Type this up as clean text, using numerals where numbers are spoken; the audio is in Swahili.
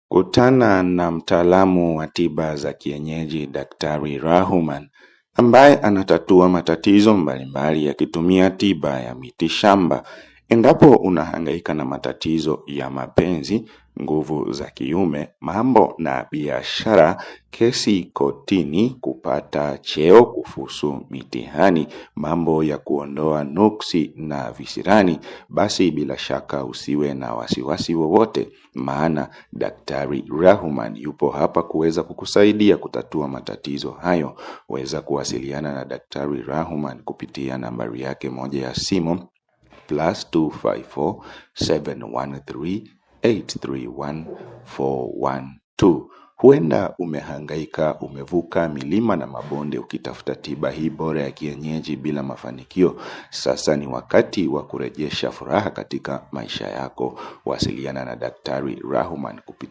Kutana na mtaalamu wa tiba za kienyeji Daktari Rahuman ambaye anatatua matatizo mbalimbali akitumia tiba ya miti shamba. Endapo unahangaika na matatizo ya mapenzi, nguvu za kiume, mambo na biashara, kesi kotini, kupata cheo, kufusu mitihani, mambo ya kuondoa nuksi na visirani, basi bila shaka usiwe na wasiwasi wowote, maana Daktari Rahuman yupo hapa kuweza kukusaidia kutatua matatizo hayo. Weza kuwasiliana na Daktari Rahuman kupitia nambari yake moja ya simu +254 713 831 412. Huenda umehangaika, umevuka milima na mabonde ukitafuta tiba hii bora ya kienyeji bila mafanikio. Sasa ni wakati wa kurejesha furaha katika maisha yako. Wasiliana na Daktari Rahuman kupitia